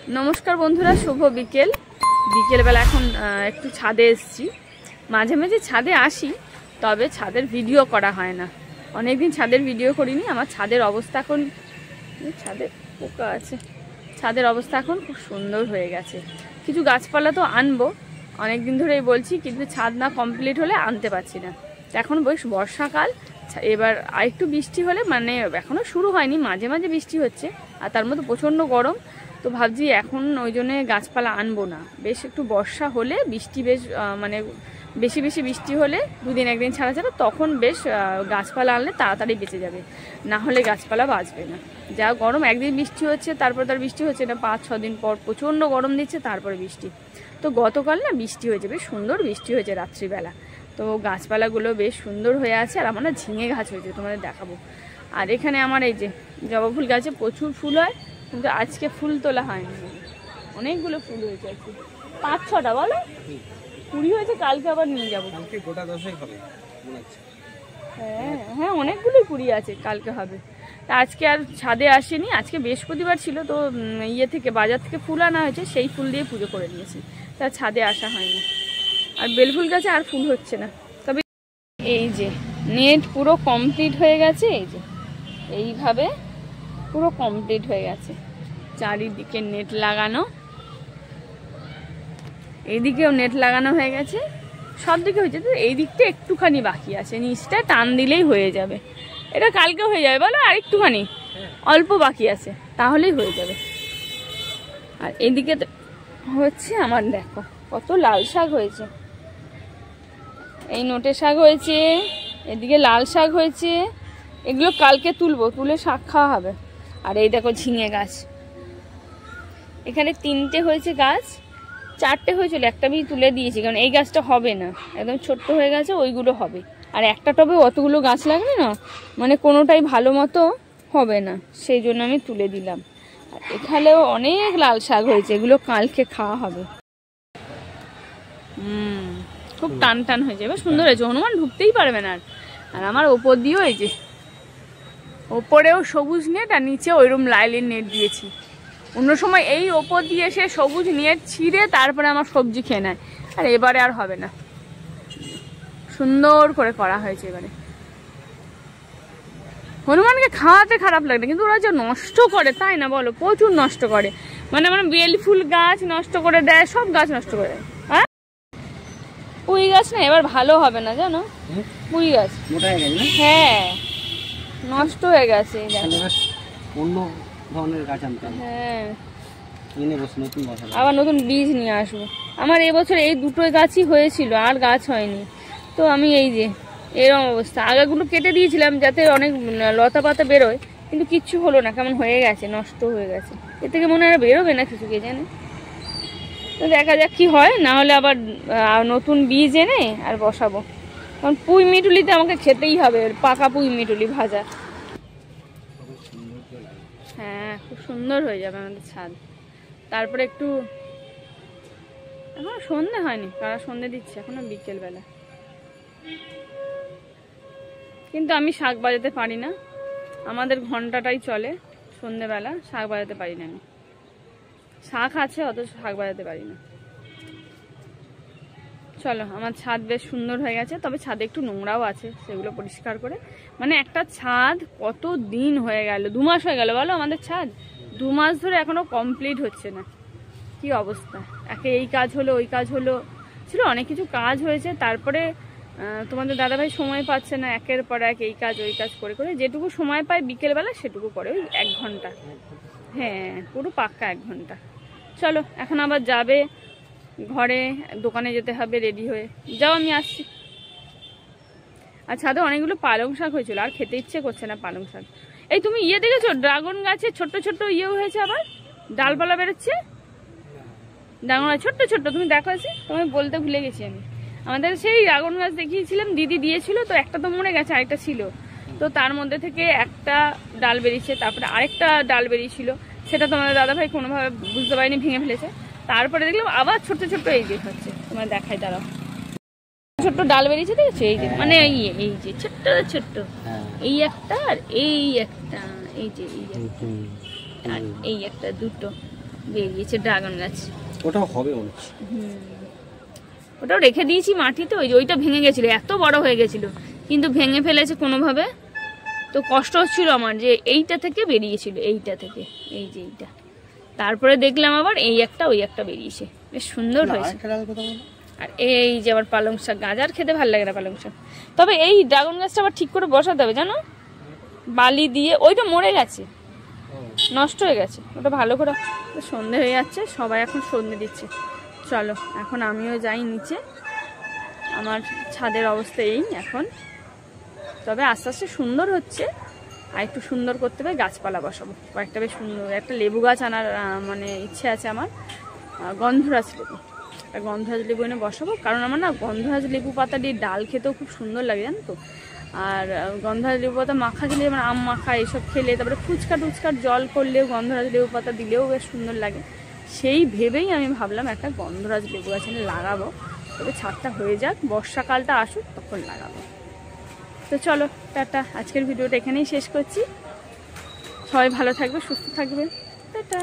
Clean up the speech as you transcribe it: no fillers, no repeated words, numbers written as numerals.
नमस्कार बंधुरा शुभ बिकेल बिकेल बेला এখন একটু ছাদে এসেছি মাঝে মাঝে ছাদে আসি তবে ছাদের ভিডিও করা হয় না অনেক দিন ছাদের ভিডিও করিনি আমার ছাদের অবস্থা এখন ছাদে পোকা আছে ছাদের অবস্থা এখন খুব সুন্দর হয়ে গেছে কিছু গাছপালা তো আনবো অনেক দিন ধরেই বলছি কিন্তু ছাদ না কমপ্লিট হলে আনতে পারছি না এখন বেশ বর্ষাকাল এবার আরেকটু বৃষ্টি হলে মানে এখনো শুরু হয়নি মাঝে মাঝে বৃষ্টি হচ্ছে আর তার মধ্যে প্রচন্ড গরম তো ভাবছি এখন ওই জন্য গাছপালা আনবো না বেশ একটু বর্ষা হলে বৃষ্টি বেশ মানে বেশি বেশি বৃষ্টি হলে দুদিন একদিন ছাড়া ছাড়া তখন বেশ গাছপালা আনলে তাড়াতাড়ি বেঁচে যাবে না হলে গাছপালা বাঁচবে না যা গরম একদিন বৃষ্টি হচ্ছে তারপর তার বৃষ্টি হচ্ছে না 5-6 দিন পর প্রচণ্ড গরম দিচ্ছে তারপরে বৃষ্টি তো গতকাল না বৃষ্টি হয়েছে বেশ সুন্দর বৃষ্টি হয়েছে রাত্রিবেলা তো গাছপালাগুলো বেশ সুন্দর হয়ে আছে আর আমার না ঝিঙে গাছ হয়েছে তোমাদের দেখাবো আর এখানে আমার এই যে জবা ফুল গাছে প্রচুর ফুল হয় কিন্তু আজকে ফুল তোলা হয়নি অনেকগুলো ফুল হয়েছে আজকে 5-6টা বলো কুড়ি হয়েছে কালকে আবার নিয়ে যাবো হ্যাঁ হ্যাঁ অনেকগুলো কুড়ি আছে কালকে হবে তা আজকে আর ছাদে আসেনি আজকে বৃহস্পতিবার ছিল তো ইয়ে থেকে বাজার থেকে ফুল আনা হয়েছে সেই ফুল দিয়ে পুজো করে নিয়েছি তা ছাদে আসা হয়নি আর বেলফুল গাছে আর ফুল হচ্ছে না তবে এই যে নেট পুরো কমপ্লিট হয়ে গেছে এই যে এইভাবে পুরো কমপ্লিট হয়ে গেছে চারিদিকে নেট লাগানো এইদিকেও নেট লাগানো হয়ে গেছে সব দিকে হয়েছে তো এই দিকটা একটুখানি বাকি আছে নিচটা টান দিলেই হয়ে যাবে এটা কালকে হয়ে যাবে বলো আর একটুখানি অল্প বাকি আছে তাহলেই হয়ে যাবে আর এইদিকে হচ্ছে আমার দেখো কত লাল শাক হয়েছে এই নোটে শাক হয়েছে এদিকে লাল শাক হয়েছে এগুলো কালকে তুলবো তুলে শাক খাওয়া হবে আর এই দেখো ঝিঙে গাছ এখানে 3টে হয়েছে গাছ 4টে হয়েছিল একটা আমি তুলে দিয়েছি কারণ এই গাছটা হবে না একদম ছোট্ট হয়ে গেছে ওইগুলো হবে আর একটা টবে অতগুলো গাছ লাগবে না মানে কোনোটাই ভালো মতো হবে না সেই জন্য আমি তুলে দিলাম আর এখানেও অনেক লাল শাক হয়েছে এগুলো কালকে খাওয়া হবে খুব টান টান হয়ে যাবে সুন্দর হয়েছে হনুমান ঢুকতেই পারবে না আর আমার ওপর দিয়েও এই যে ওপরেও সবুজ নেট আর নিচে ওইরকম লাইলের নেট দিয়েছি অন্য সময় এই ওপর দিয়ে এসে সবুজ নেট ছিঁড়ে তারপরে আমার সবজি খেয়ে নেয় আর এবারে আর হবে না সুন্দর করে করা হয়েছে এবারে হনুমানকে খাওয়াতে খারাপ লাগে কিন্তু ওরা যে নষ্ট করে তাই না বলো প্রচুর নষ্ট করে মানে আমার বেল ফুল গাছ নষ্ট করে দেয় সব গাছ নষ্ট করে দেয় হ্যাঁ পুঁই গাছ না এবার ভালো হবে না জানো পুঁই গাছ হ্যাঁ নষ্ট হয়ে গেছে অন্য ধরনের গাছ আনতে হ্যাঁ আবার নতুন বীজ নিয়ে আসবো আমার এবছর এই দুটোই গাছই হয়েছিল আর গাছ হয়নি তো আমি এই যে এরকম অবস্থা আগাগুলো কেটে দিয়েছিলাম যাতে অনেক লতা পাতা বেরোয় কিন্তু কিচ্ছু হলো না কেমন হয়ে গেছে নষ্ট হয়ে গেছে এর থেকে মনে হয় বেরোবে না কিছু কে জানে তো দেখা যাক কি হয় না হলে আবার নতুন বীজ এনে আর বসাবো কারণ পুঁই মিটুলিতে আমাকে খেতেই হবে পাকা পুঁই মিটুলি ভাজা হ্যাঁ খুব সুন্দর হয়ে যাবে আমাদের ছাদ তারপরে একটু এখন সন্ধে হয়নি কারা সন্ধে দিচ্ছে এখনো বিকেল বেলা কিন্তু আমি শাক বাজাতে পারি না আমাদের ঘন্টাটাই চলে সন্ধেবেলা শাক বাজাতে পারি না আমি শাক আছে অথচ শাক বাজাতে পারি না চলো আমার ছাদ বেশ সুন্দর হয়ে গেছে তবে ছাদে একটু নোংরাও আছে সেগুলো পরিষ্কার করে মানে একটা ছাদ কত দিন হয়ে গেল 2 মাস হয়ে গেল বলো আমাদের ছাদ 2 মাস ধরে এখনো কমপ্লিট হচ্ছে না কি অবস্থা একে এই কাজ হলো ওই কাজ হলো ছিল অনেক কিছু কাজ হয়েছে তারপরে তোমাদের দাদাভাই সময় পাচ্ছে না একের পর এক এই কাজ ওই কাজ করে করে যেটুকু সময় পায় বিকেলবেলা সেটুকু করে ওই 1 ঘন্টা হ্যাঁ পুরো পাক্কা 1 ঘন্টা চলো এখন আবার যাবে ঘরে দোকানে যেতে হবে রেডি হয়ে যাও আমি আসছি আর ছাদে অনেকগুলো পালং শাক হয়েছিল আর খেতে ইচ্ছে করছে না পালং শাক এই তুমি ইয়ে দেখেছো ড্রাগন গাছে ছোট্ট ছোট্ট ইয়ে হয়েছে আবার ডালপালা বেরোচ্ছে ড্রাগন গাছ ছোট্ট ছোট্ট তুমি দেখো আছে তোমায় বলতে ভুলে গেছি আমি আমাদের সেই ড্রাগন গাছ দেখিয়েছিলাম দিদি দিয়েছিল তো একটা তো মরে গেছে আরেকটা ছিল তো তার মধ্যে থেকে একটা ডাল বেরিয়েছে তারপরে আরেকটা ডাল বেরিয়েছিল সেটা তোমাদের দাদাভাই কোনোভাবে বুঝতে পারিনি ভেঙে ফেলেছে তারপরে দেখলাম আবার ছোট্ট ছোট্ট এই যে হচ্ছে তোমার দেখাই দাঁড়াও ছোট্ট ডাল বেরিয়েছে দেখেছো এই যে মানে এই যে ছোট্ট ছোট্ট এই একটা আর এই একটা এই যে এই একটা দুটো বেরিয়েছে ড্রাগন গাছ। ওটাও হবে মনে হচ্ছে। ওটাও রেখে দিয়েছি মাটিতে, ওই যে ওইটা ভেঙে গেছিলো, এত বড় হয়ে গেছিল, কিন্তু ভেঙে ফেলেছে কোনোভাবে। তো কষ্ট হচ্ছিল আমার যে এইটা থেকে বেরিয়েছিল, এইটা থেকে, এই যে এইটা। তারপরে দেখলাম আবার এই একটা ওই একটা বেরিয়েছে, বেশ সুন্দর হয়েছে। আর এই যে আবার পালং শাক, গাজর খেতে ভালো লাগে না পালং শাক। তবে এই ড্রাগন গাছটা আবার ঠিক করে বসাতে হবে জানো, বালি দিয়ে। ওইটা মরে গেছে, নষ্ট হয়ে গেছে ওটা ভালো করে। সন্ধে হয়ে যাচ্ছে, সবাই এখন সন্ধে দিচ্ছে। চলো এখন আমিও যাই নিচে, আমার ছাদের অবস্থা এই এখন। তবে আস্তে আস্তে সুন্দর হচ্ছে, আর একটু সুন্দর করতে হবে, গাছপালা বসাবো কয়েকটা, বেশ সুন্দর একটা লেবু গাছ আনার মানে ইচ্ছে আছে আমার, গন্ধরাজ লেবু। গন্ধরাজ লেবু এনে বসাবো, কারণ আমার না গন্ধরাজ লেবু পাতা দিয়ে ডাল খেতেও খুব সুন্দর লাগে জানো তো। আর গন্ধরাজ লেবু পাতা মাখা খেলে, মানে আম মাখা এইসব খেলে, তারপরে ফুচকা টুচকার জল করলেও গন্ধরাজ লেবু পাতা দিলেও বেশ সুন্দর লাগে। সেই ভেবেই আমি ভাবলাম একটা গন্ধরাজ লেবু গাছ এনে লাগাবো, তবে ছাদটা হয়ে যাক, বর্ষাকালটা আসুক তখন লাগাবো। তো চলো টাটা, আজকের ভিডিওটা এখানেই শেষ করছি। সবাই ভালো থাকবে, সুস্থ থাকবে, টাটা।